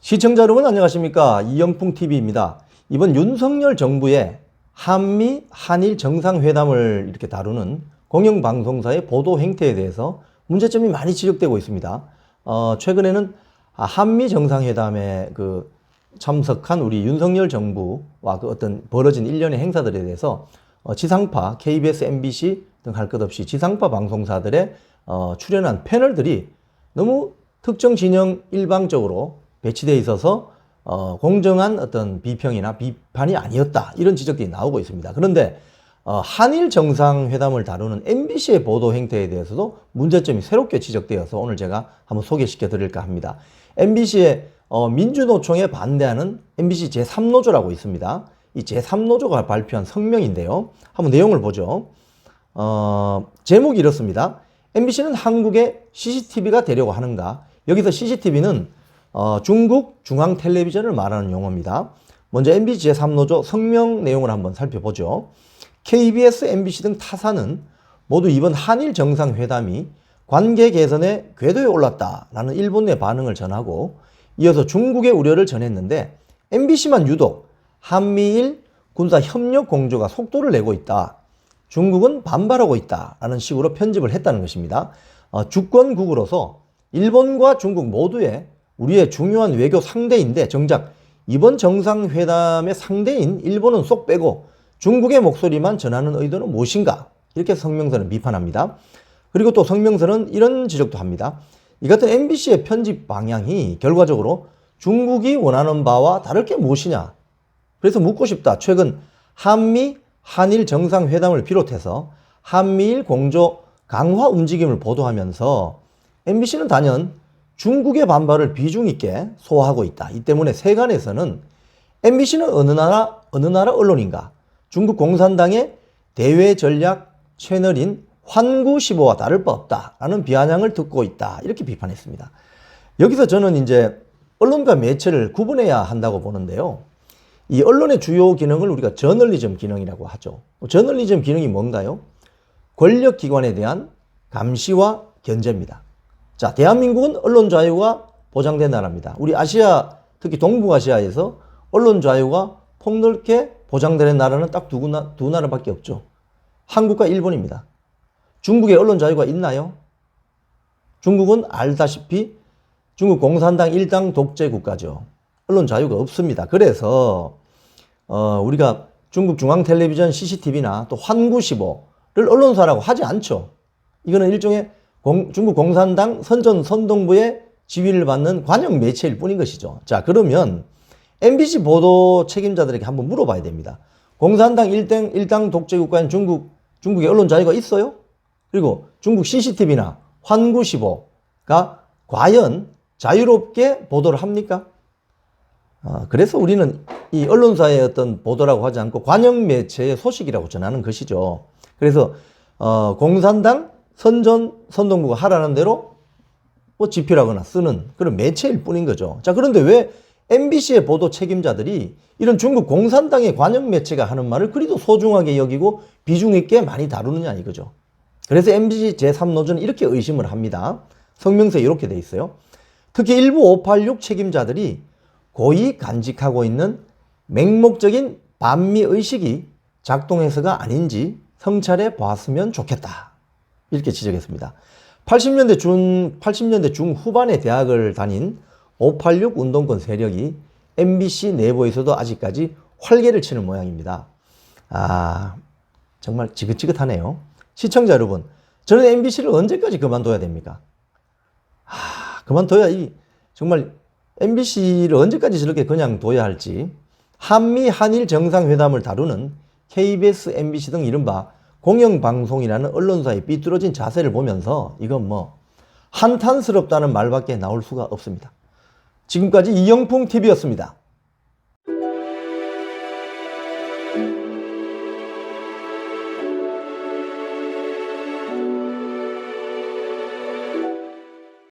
시청자 여러분 안녕하십니까? 이영풍TV입니다. 이번 윤석열 정부의 한미, 한일 정상회담을 이렇게 다루는 공영방송사의 보도 행태에 대해서 문제점이 많이 지적되고 있습니다. 최근에는 한미 정상회담에 참석한 우리 윤석열 정부와 어떤 벌어진 일련의 행사들에 대해서 지상파, KBS, MBC 등 할 것 없이 지상파 방송사들의 출연한 패널들이 너무 특정 진영 일방적으로 배치되어 있어서 공정한 어떤 비평이나 비판이 아니었다, 이런 지적들이 나오고 있습니다. 그런데 한일 정상회담을 다루는 MBC의 보도 행태에 대해서도 문제점이 새롭게 지적되어서 오늘 제가 한번 소개시켜 드릴까 합니다. MBC의 민주노총에 반대하는 MBC 제3노조라고 있습니다. 이 제3노조가 발표한 성명인데요. 한번 내용을 보죠. 제목이 이렇습니다. MBC는 한국에 CCTV가 되려고 하는가? 여기서 CCTV는 중국 중앙텔레비전을 말하는 용어입니다. 먼저 MBC 제3노조 성명 내용을 한번 살펴보죠. KBS, MBC 등 타사는 모두 이번 한일 정상회담이 관계 개선의 궤도에 올랐다라는 일본 내 반응을 전하고, 이어서 중국의 우려를 전했는데 MBC만 유독 한미일 군사 협력 공조가 속도를 내고 있다, 중국은 반발하고 있다라는 식으로 편집을 했다는 것입니다. 주권국으로서 일본과 중국 모두의 우리의 중요한 외교 상대인데, 정작 이번 정상회담의 상대인 일본은 쏙 빼고 중국의 목소리만 전하는 의도는 무엇인가? 이렇게 성명서는 비판합니다. 그리고 또 성명서는 이런 지적도 합니다. 이 같은 MBC의 편집 방향이 결과적으로 중국이 원하는 바와 다를 게 무엇이냐? 그래서 묻고 싶다. 최근 한미, 한일 정상회담을 비롯해서 한미일 공조 강화 움직임을 보도하면서 MBC는 단연 중국의 반발을 비중 있게 소화하고 있다. 이 때문에 세간에서는 MBC는 어느 나라 언론인가? 중국 공산당의 대외 전략 채널인 환구15와 다를 바 없다라는 비아냥을 듣고 있다, 이렇게 비판했습니다. 여기서 저는 이제 언론과 매체를 구분해야 한다고 보는데요. 이 언론의 주요 기능을 우리가 저널리즘 기능이라고 하죠. 저널리즘 기능이 뭔가요? 권력기관에 대한 감시와 견제입니다. 자, 대한민국은 언론 자유가 보장된 나라입니다. 우리 아시아, 특히 동북아시아에서 언론 자유가 폭넓게 보장되는 나라는 딱 두 나라밖에 없죠. 한국과 일본입니다. 중국의 언론 자유가 있나요? 중국은 알다시피 중국 공산당 일당 독재 국가죠. 언론 자유가 없습니다. 그래서 우리가 중국 중앙텔레비전 CCTV나 또 환구15를 언론사라고 하지 않죠. 이거는 일종의 중국 공산당 선전선동부의 지위를 받는 관영 매체일 뿐인 것이죠. 자, 그러면 MBC 보도 책임자들에게 한번 물어봐야 됩니다. 공산당 일당 독재 국가인 중국의 언론 자유가 있어요? 그리고 중국 CCTV나 환구15가 과연 자유롭게 보도를 합니까? 그래서 우리는 이 언론사의 어떤 보도라고 하지 않고 관영 매체의 소식이라고 전하는 것이죠. 그래서 공산당 선동부가 하라는 대로 집필하거나 쓰는 그런 매체일 뿐인 거죠. 자, 그런데 왜 MBC의 보도 책임자들이 이런 중국 공산당의 관영 매체가 하는 말을 그리도 소중하게 여기고 비중 있게 많이 다루느냐, 이거죠. 그래서 MBC 제3노조는 이렇게 의심을 합니다. 성명서에 이렇게 돼 있어요. 특히 일부 586 책임자들이 고의 간직하고 있는 맹목적인 반미의식이 작동해서가 아닌지 성찰해 보았으면 좋겠다, 이렇게 지적했습니다. 80년대 중후반에 대학을 다닌 586 운동권 세력이 MBC 내부에서도 아직까지 활개를 치는 모양입니다. 정말 지긋지긋하네요. 시청자 여러분, 저는 MBC를 언제까지 그만둬야 됩니까? 그만둬야 정말 MBC를 언제까지 저렇게 그냥 둬야 할지. 한미, 한일 정상회담을 다루는 KBS, MBC 등 이른바 공영방송이라는 언론사의 삐뚤어진 자세를 보면서 이건 한탄스럽다는 말밖에 나올 수가 없습니다. 지금까지 이영풍TV였습니다.